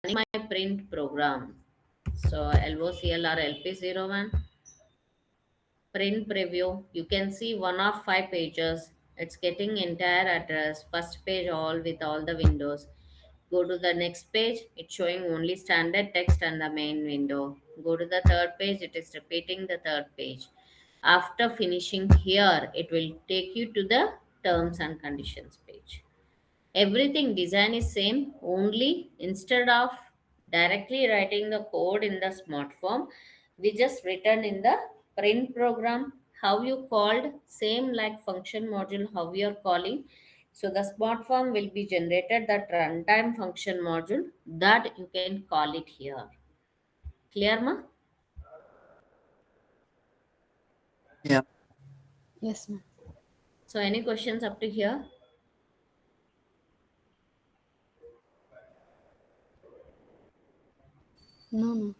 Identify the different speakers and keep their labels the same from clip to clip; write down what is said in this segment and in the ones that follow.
Speaker 1: my print program. So LOCL or LP01 print preview. You can see one of 5 pages. It's getting entire address. First page all with all the windows. Go to the next page. It's showing only standard text and the main window. Go to the third page. It is repeating the third page. After finishing here, it will take you to the terms and conditions page. Everything design is same, only instead of directly writing the code in the smart form, we just written in the print program how you called, same like function module how we are calling. So the smart form will be generated that runtime function module that you can call it here. Clear ma?
Speaker 2: Yeah.
Speaker 3: Yes, ma'am.
Speaker 1: So any questions up to here?
Speaker 3: No, no.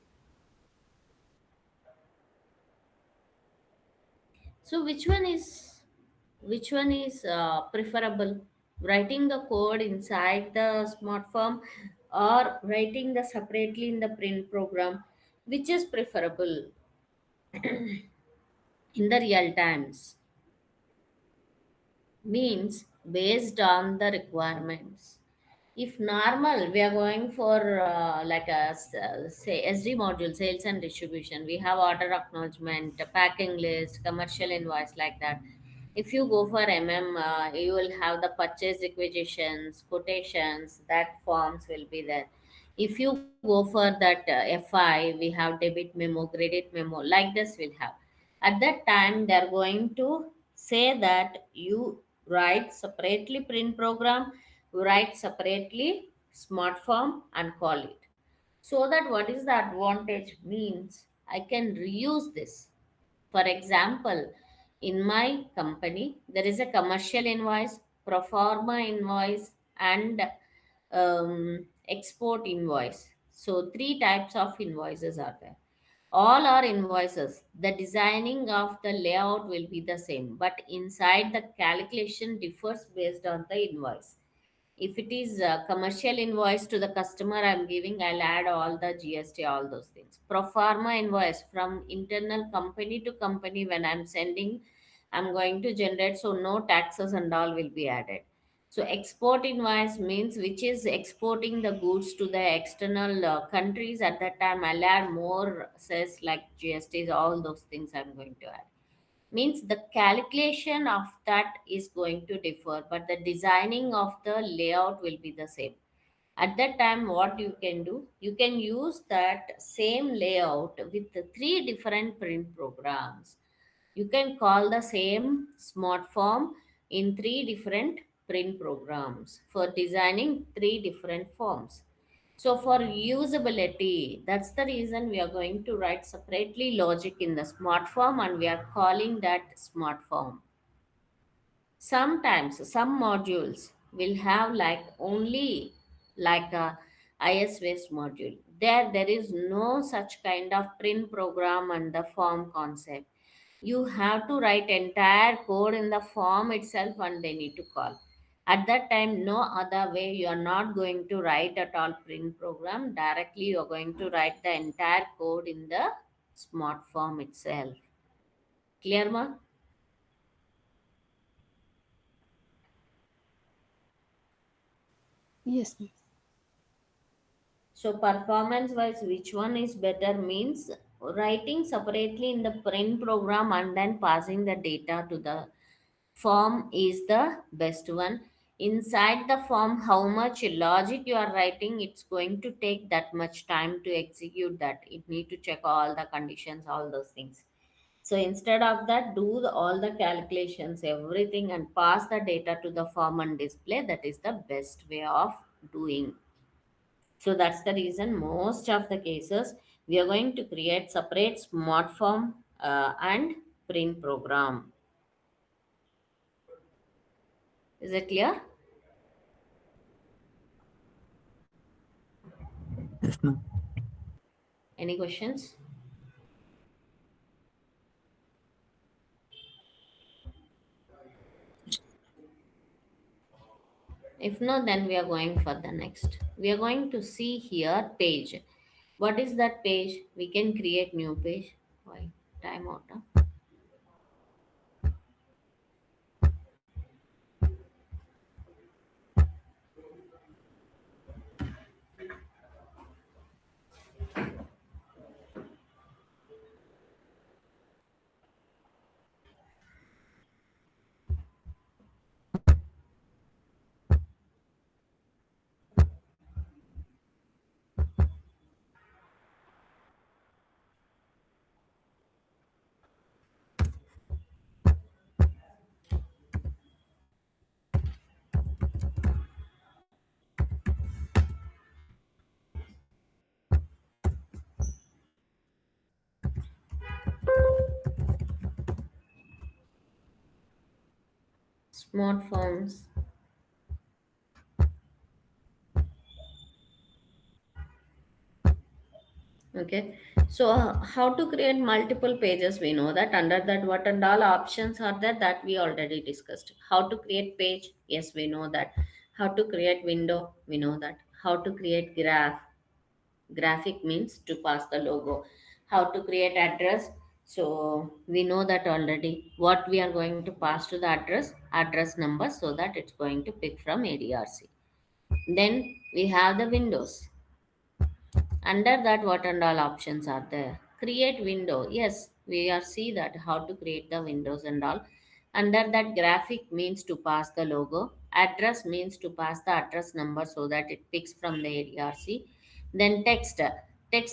Speaker 1: So which one is preferable? Writing the code inside the smart form or writing the separately in the print program? Which is preferable in the real times? Means based on the requirements. If normal, we are going for like say SD module, sales and distribution. We have order acknowledgement, packing list, commercial invoice like that. If you go for MM, you will have the purchase requisitions, quotations, that forms will be there. If you go for that FI, we have debit memo, credit memo, like this we'll have. At that time, they are going to say that you write separately print program, write separately smart form and call it. So that what is the advantage means I can reuse this. For example, in my company, there is a commercial invoice, pro forma invoice, and export invoice. So, three types of invoices are there. All are invoices. The designing of the layout will be the same, but inside the calculation differs based on the invoice. If it is a commercial invoice to the customer I'm giving, I'll add all the GST, all those things. Pro forma invoice from internal company to company when I'm sending, I'm going to generate, so no taxes and all will be added. So export invoice means which is exporting the goods to the external countries. At that time, I'll add more says like GSTs, all those things I'm going to add. Means the calculation of that is going to differ, but the designing of the layout will be the same. At that time, what you can do, you can use that same layout with the three different print programs. You can call the same smart form in three different print programs for designing three different forms. So for usability, that's the reason we are going to write separately logic in the smart form and we are calling that smart form. Sometimes some modules will have like only like a IS-based module. There is no such kind of print program and the form concept. You have to write entire code in the form itself and they need to call. At that time, no other way. You are not going to write at all print program. Directly, you are going to write the entire code in the smart form itself. Clear, ma?
Speaker 3: Yes, ma'am.
Speaker 1: So performance wise, which one is better means writing separately in the print program and then passing the data to the form is the best one. Inside the form, how much logic you are writing, it's going to take that much time to execute that. It need to check all the conditions, all those things. So instead of that, do all the calculations, everything, and pass the data to the form and display. That is the best way of doing. So that's the reason most of the cases we are going to create separate smart form and print program. Is it clear?
Speaker 2: Yes, ma'am.
Speaker 1: Any questions? If not, then we are going for the next. We are going to see here page. What is that page? We can create new page. Why? Time out. Huh? Smartphones. Okay, so how to create multiple pages? We know that under that what and all options are there that we already discussed. How to create page? Yes, we know that. How to create window? We know that. How to create graph? Graphic means to pass the logo. How to create address? So we know that already. What we are going to pass to the address number so that it's going to pick from ADRC. Then we have the windows. Under that what and all options are there? Create window. Yes, we are see that how to create the windows and all. Under that graphic means to pass the logo. Address means to pass the address number so that it picks from the ADRC. Then text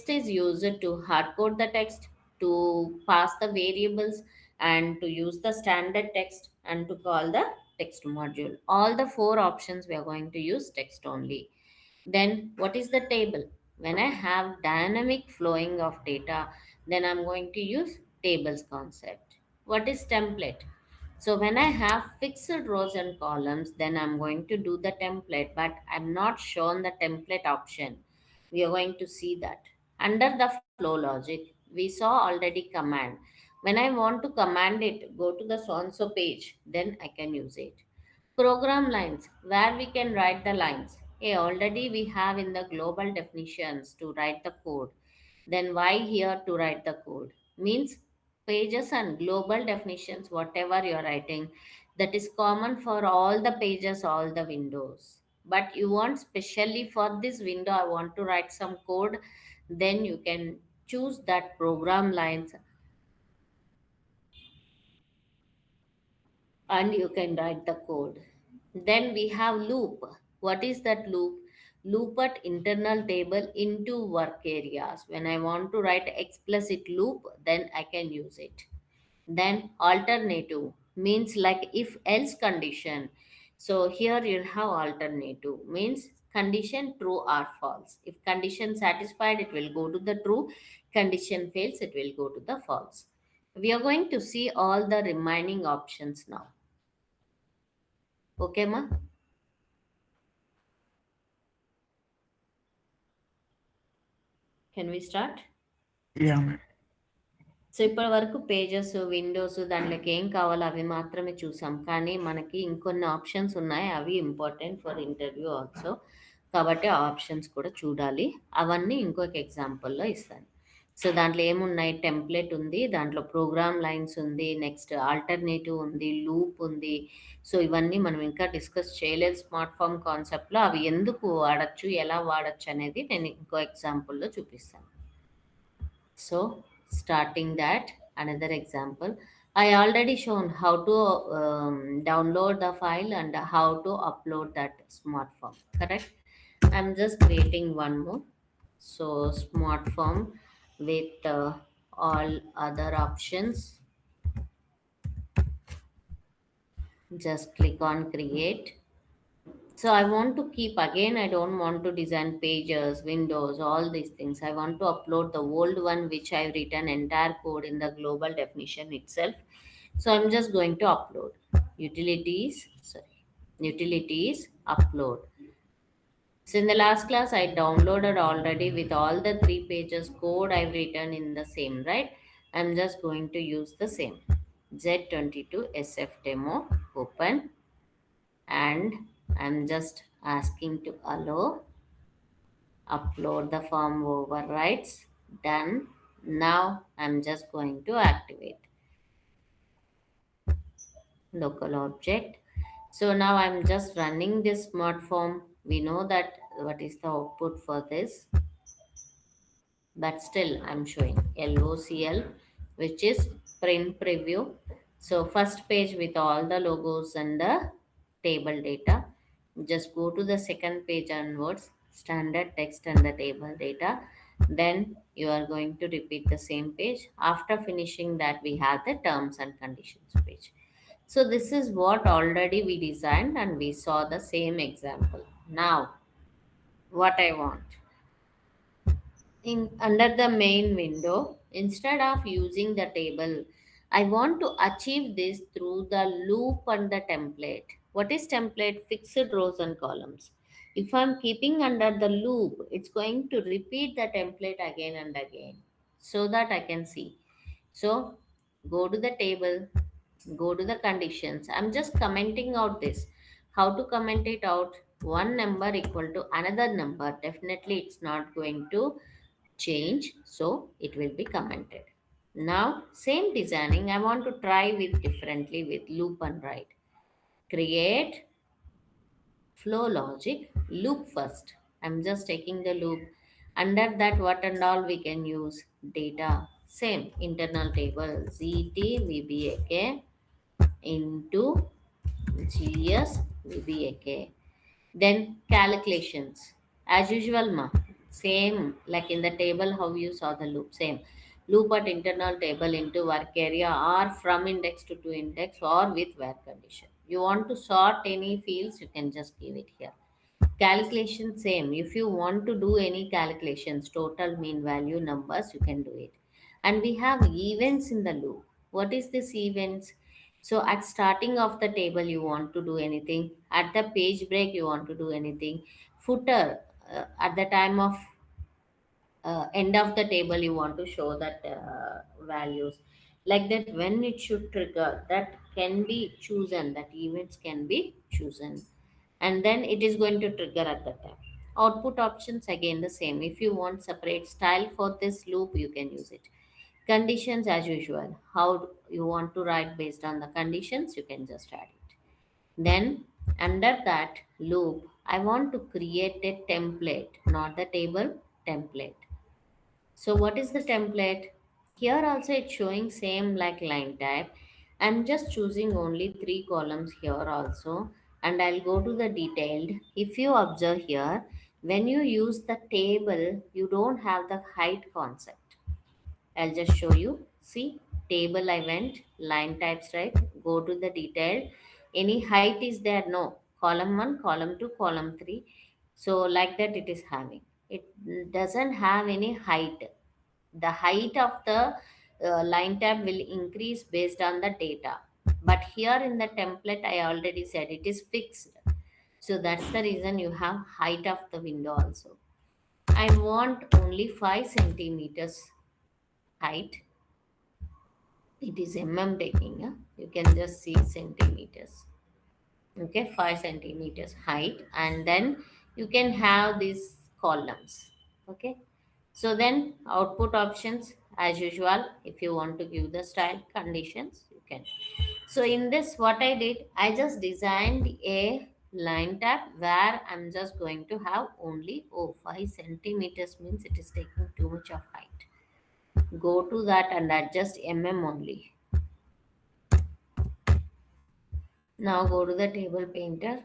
Speaker 1: is used to hard code the text, to pass the variables, and to use the standard text, and to call the text module. All the four options we are going to use text only. Then what is the table? When I have dynamic flowing of data, then I'm going to use tables concept. What is template? So when I have fixed rows and columns, then I'm going to do the template, but I'm not shown the template option. We are going to see that. Under the flow logic, we saw already command. When I want to command it, go to the so-and-so page, then I can use it. Program lines, where we can write the lines. Hey, already we have in the global definitions to write the code. Then why here to write the code? Means pages and global definitions, whatever you're writing, that is common for all the pages, all the windows. But you want specially for this window, I want to write some code, then you can choose that program lines and you can write the code. Then we have loop. What is that loop? Loop at internal table into work areas. When I want to write explicit loop, then I can use it. Then alternative means like if else condition. So here you have alternative means condition true or false. If condition satisfied, it will go to the true. Condition fails, it will go to the false. We are going to see all the remaining options now. Okay, ma? Can we start?
Speaker 2: Yeah, ma'am.
Speaker 1: So ఇప్పటి వరకు pages Windows దాంట్లోకి ఏం కావాలో అవి మాత్రమే చూసాం, కానీ మనకి ఇంకొన్ని ఆప్షన్స్ ఉన్నాయి, అవి ఇంపార్టెంట్ ఫర్ ఇంటర్వ్యూ ఆల్సో. కాబట్టి ఆ ఆప్షన్స్ కూడా చూడాలి. అవన్నీ ఇంకొక ఎగ్జాంపుల్లో ఇస్తాను. సో దాంట్లో ఏమున్నాయి? టెంప్లెట్ ఉంది, దాంట్లో ప్రోగ్రామ్ లైన్స్ ఉంది, నెక్స్ట్ ఆల్టర్నేటివ్ ఉంది, లూప్ ఉంది. సో ఇవన్నీ మనం ఇంకా డిస్కస్ చేయలేదు స్మార్ట్ ఫామ్ కాన్సెప్ట్లో. అవి ఎందుకు వాడచ్చు, ఎలా వాడచ్చు అనేది నేను ఇంకో ఎగ్జాంపుల్లో చూపిస్తాను. So starting that, another example, I already shown how to download the file and how to upload that smart form, correct? I'm just creating one more. So smart form with all other options. Just click on create. So I want to keep, again, I don't want to design pages, windows, all these things. I want to upload the old one which I've written entire code in the global definition itself. So I'm just going to upload. Utilities, upload. So in the last class, I downloaded already with all the 3 pages code I've written in the same, right? I'm just going to use the same. Z22 SF demo, open, and I'm just asking to allow, upload the form overrides, done. Now I'm just going to activate local object. So now I'm just running this smart form. We know that what is the output for this, but still I'm showing LOCL, which is print preview. So first page with all the logos and the table data. Just go to the second page onwards, standard text and the table data. Then you are going to repeat the same page. After finishing that, we have the terms and conditions page. So this is what already we designed and we saw the same example. Now what I want, in under the main window, instead of using the table, I want to achieve this through the loop and the template. What is template? Fixed rows and columns. If I'm keeping under the loop, it's going to repeat the template again and again, so that I can see. So go to the table, go to the conditions. I'm just commenting out this. How to comment it out? One number equal to another number, definitely it's not going to change, so it will be commented. Now same designing I want to try with differently with loop and write. Create flow logic loop first. I'm just taking the loop. Under that, what and all we can use? Data. Same internal table ZT VBAK into GS VBAK. Then calculations, as usual, ma. Same like in the table, how you saw the loop. Same loop at internal table into work area or from index to index or with where condition. You want to sort any fields, you can just give it here. Calculation same. If you want to do any calculations, total, mean value, numbers, you can do it. And we have events in the loop. What is this events? So at starting of the table, you want to do anything. At the page break, you want to do anything. Footer, at the time of end of the table, you want to show that values. Like that, when it should trigger, that can be chosen. That events can be chosen, and then it is going to trigger at that time. Output options again the same. If you want separate style for this loop, you can use it. Conditions as usual. How you want to write based on the conditions, you can just add it. Then under that loop, I want to create a template, not the table, template. So what is the template? Here also it's showing same like line type. I'm just choosing only three columns here also, and I'll go to the detailed. If you observe here, when you use the table, you don't have the height concept. I'll just show you. See, table I went, line types, right? Go to the detailed. Any height is there? No. Column 1, column 2, column 3. So like that it is having. It doesn't have any height. The height of the line tab will increase based on the data. But here in the template, I already said it is fixed. So that's the reason you have height of the window also. I want only 5 centimeters height. It is taking. You can just see centimeters. Okay, 5 centimeters height, and then you can have these columns. Okay, so then output options as usual. If you want to give the style conditions, you can. So in this, what I did, I just designed a line tab where I'm just going to have only 5 centimeters, means it is taking too much of height. Go to that and adjust only. Now go to the table painter.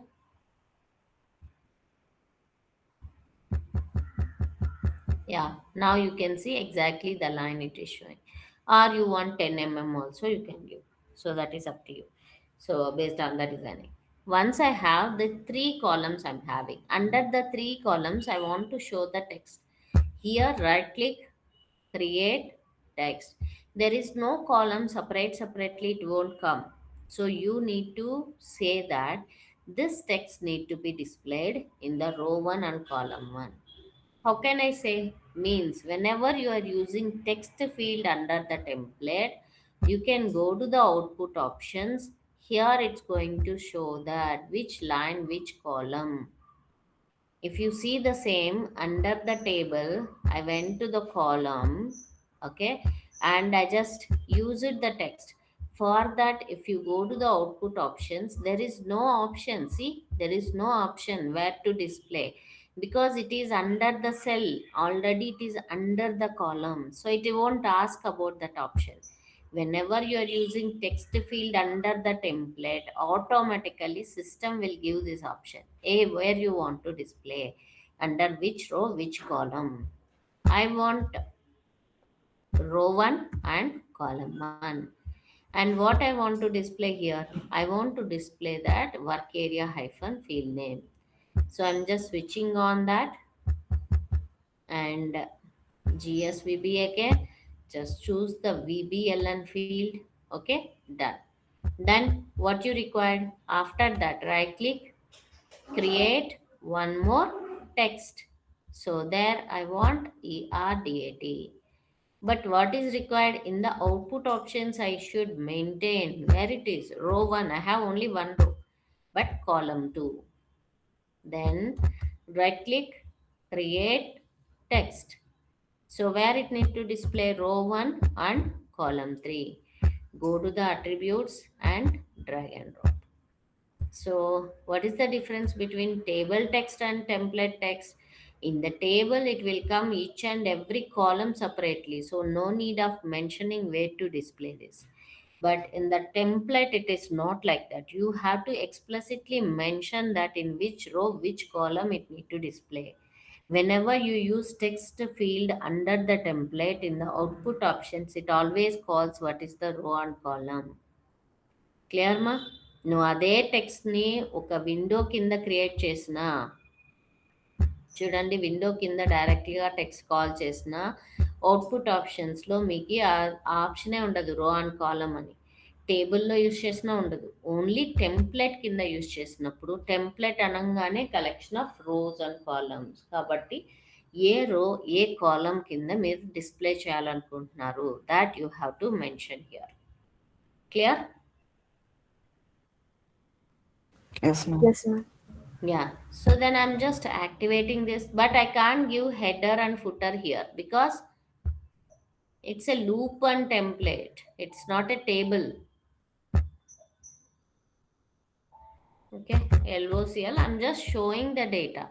Speaker 1: Yeah, now you can see exactly the line it is showing. Or you want 10 also, you can give. So that is up to you. So based on the designing. Once I have the three columns I'm having, under the three columns, I want to show the text. Here, right click, create text. There is no column separately, it won't come. So you need to say that this text need to be displayed in the row 1 and column 1. How can I say? Means whenever you are using text field under the template, you can go to the output options. here it's going to show that which line, which column. If you see the same under the table, I went to the column, okay, and I just used the text. For that, if you go to the output options, there is no option. See, there is no option where to display, because it is under the cell already, it is under the column, so it won't ask about that option. Whenever you are using text field under the template, automatically system will give this option, a where you want to display, under which row, which column. I want row 1 and column 1. And what I want to display here, I want to display that work area hyphen field name. So I'm just switching on that, and GSVB again, just choose the VBLN field. Okay, done. Then what you required after that, right click, create one more text. So there I want ERDAT. But what is required in the output options, I should maintain where it is row 1. I have only one row, but column 2. Then right click, create text. So where it need to display row 1 and column 3. Go to the attributes and drag and drop. So what is the difference between table text and template text? In the table, it will come each and every column separately. So no need of mentioning where to display this. But in the template, it is not like that. You have to explicitly mention that in which row, which column it need to display. Whenever you use text field under the template in the output options, it always calls what is the row and column. Clear మా? నువ్వు అదే టెక్స్ట్ని ఒక window కింద create చేసిన, చూడండి, window కింద డైరెక్ట్గా text call చేసిన అవుట్పుట్ ఆప్షన్స్లో మీకు ఆ ఆప్షనే ఉండదు రో అండ్ కాలమ్ అని. టేబుల్లో యూజ్ చేసినా ఉండదు. ఓన్లీ టెంప్లెట్ కింద యూజ్ చేసినప్పుడు, టెంప్లెట్ అనగానే collection of rows and columns కాబట్టి ఏ రో ఏ కాలమ్ కింద మీరు డిస్ప్లే చేయాలనుకుంటున్నారు, that you have to mention here. Clear?
Speaker 2: Yes, ma'am.
Speaker 3: Yes, ma'am.
Speaker 1: Yeah, so then I'm just activating this, but I can't give header and footer here because it's a loop and template. It's not a table. Okay, LOCL, I'm just showing the data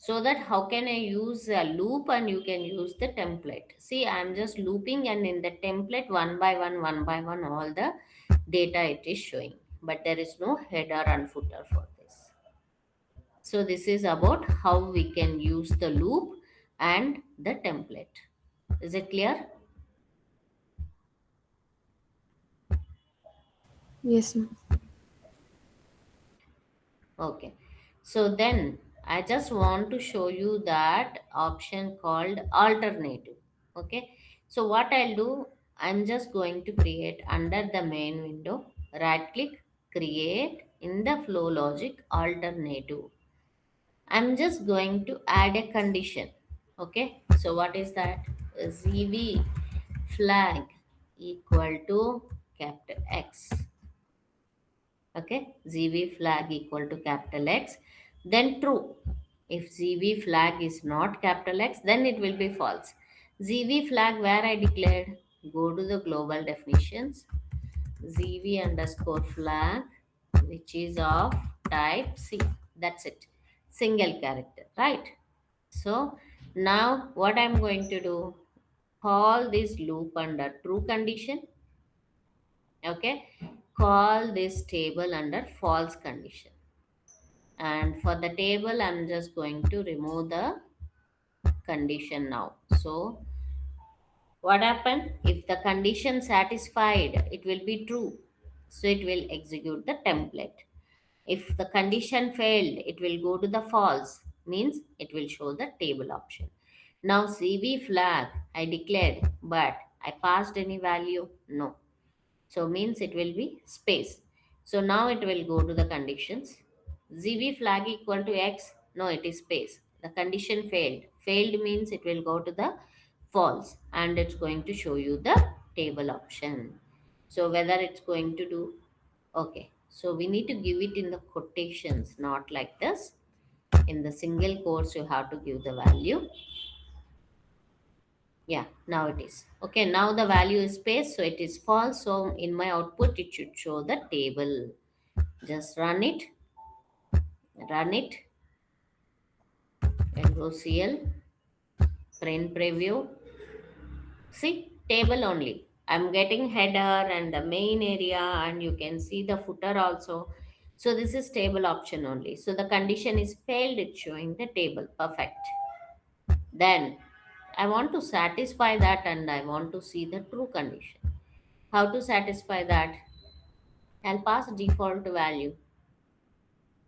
Speaker 1: so that how can I use a loop and you can use the template. See, I'm just looping, and in the template one by one, all the data it is showing, but there is no header and footer for this. So this is about how we can use the loop and the template. Is it clear?
Speaker 3: Yes, ma'am.
Speaker 1: Okay. So then I just want to show you that option called alternative. Okay. So what I'll do, I'm just going to create under the main window, right click, create in the flow logic alternative. I'm just going to add a condition. Okay, so what is that? ZV flag equal to capital X. Okay, ZV flag equal to capital X, then true. If ZV flag is not capital X, then it will be false. ZV flag where I declared, go to the global definitions, ZV underscore flag, which is of type C. That's it. Single character, right? So now what I'm going to do, call this loop under true condition. Okay. Call this table under false condition. And for the table, I'm just going to remove the condition now. So what happened? If the condition satisfied, it will be true. So it will execute the template. If the condition failed, it will go to the false, means it will show the table option. Now CV flag I declared, but I passed any value? No. So means it will be space. So now it will go to the conditions. ZV flag equal to X. No, it is space. The condition failed. Failed means it will go to the false, and it's going to show you the table option. So whether it's going to do, okay. So we need to give it in the quotations, not like this. In the single quotes you have to give the value. Yeah, now it is okay. Now the value is space, so it is false. So in my output it should show the table. Just run it, LOCL, print preview. See, table only. I'm getting header and the main area, and you can see the footer also. So this is table option only. So the condition is failed, it's showing the table. Perfect. Then I want to satisfy that and I want to see the true condition. How to satisfy that? I'll pass default value.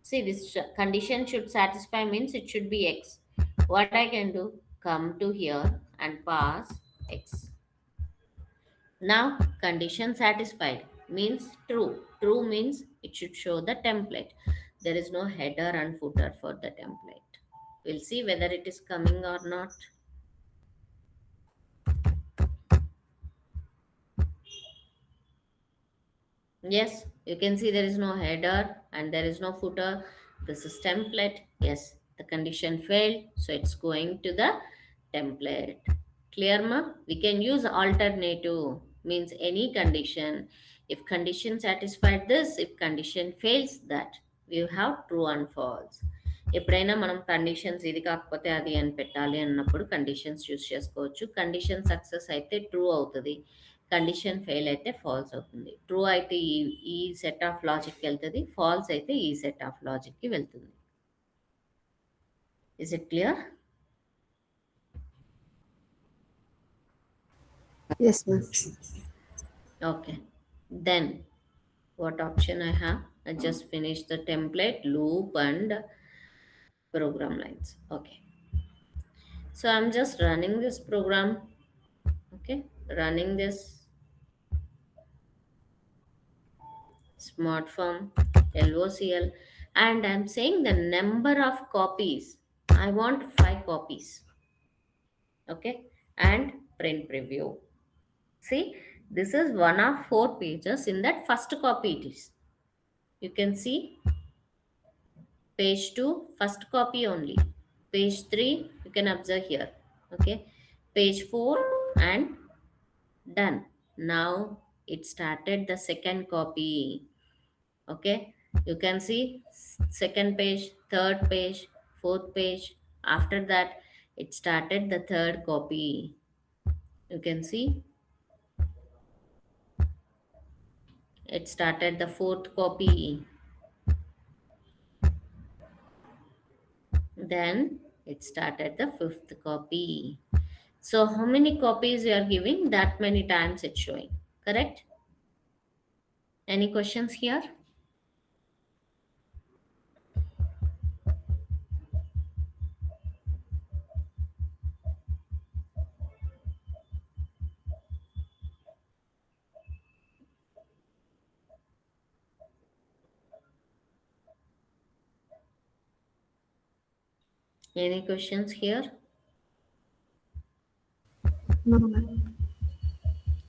Speaker 1: See, this condition should satisfy means it should be X. What I can do? Come to here and pass X. Now, condition satisfied means true. True means it should show the template. There is no header and footer for the template. We'll see whether it is coming or not. Yes, you can see there is no header and there is no footer. This is template. Yes, the condition failed, so it's going to the template. Clear, ma? We can use alternative, means any condition. If condition satisfied this, if condition fails that, we have true and false. ఎప్పుడైనా మనం conditions ఇది కాకపోతే అది అని పెట్టాలి అన్నప్పుడు conditions use చేసుకోవచ్చు. Condition success అయితే ట్రూ అవుతుంది, కండిషన్ ఫెయిల్ అయితే ఫాల్స్ అవుతుంది. ట్రూ అయితే ఈ సెట్ ఆఫ్ లాజిక్కి వెళ్తుంది, ఫాల్స్ అయితే ఈ సెట్ ఆఫ్ లాజిక్కి వెళ్తుంది. Is it clear?
Speaker 3: Yes, ma'am.
Speaker 1: Okay. Then what option I have? I just finished the template, loop and program lines. Okay. So I'm just running this program. Okay. Running this smart form LOCL, and I'm saying the number of copies. I want 5 copies. Okay. And print preview. See, this is one of 4 pages. In that first copy it is. You can see page 2 first copy only. Page 3 you can observe here. Okay. Page 4 and done. Now it started the second copy. Okay, you can see second page, third page, fourth page. After that it started the third copy. You can see it started the fourth copy. Then it started the fifth copy. So how many copies you are giving, that many times it's showing. Correct? Any questions here? Any questions here?
Speaker 3: No, ma'am.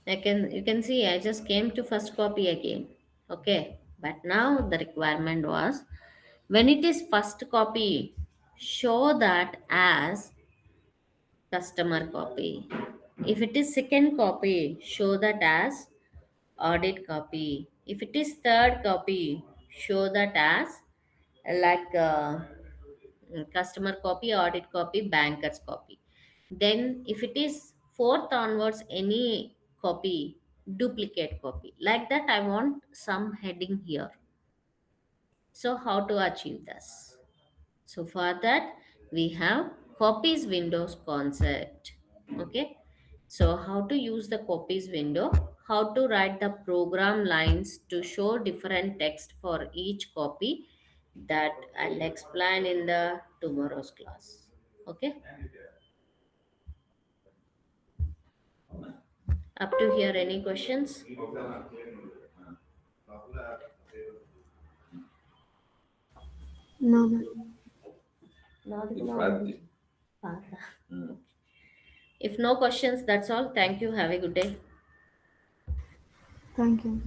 Speaker 1: You can see I just came to first copy again. Okay, but now the requirement was, when it is first copy, show that as customer copy. If it is second copy, show that as audit copy. If it is third copy, show that as like customer copy, audit copy, banker's copy. Then if it is fourth onwards, any copy, duplicate copy. Like that I want some heading here. So how to achieve this? So for that we have copies windows concept. Okay. So how to use the copies window, how to write the program lines to show different text for each copy, that I'll explain in the tomorrow's class. Okay. Up to here, any questions?
Speaker 3: No, ma'am.
Speaker 1: If no questions, that's all. Thank you. Have a good day.
Speaker 3: Thank you.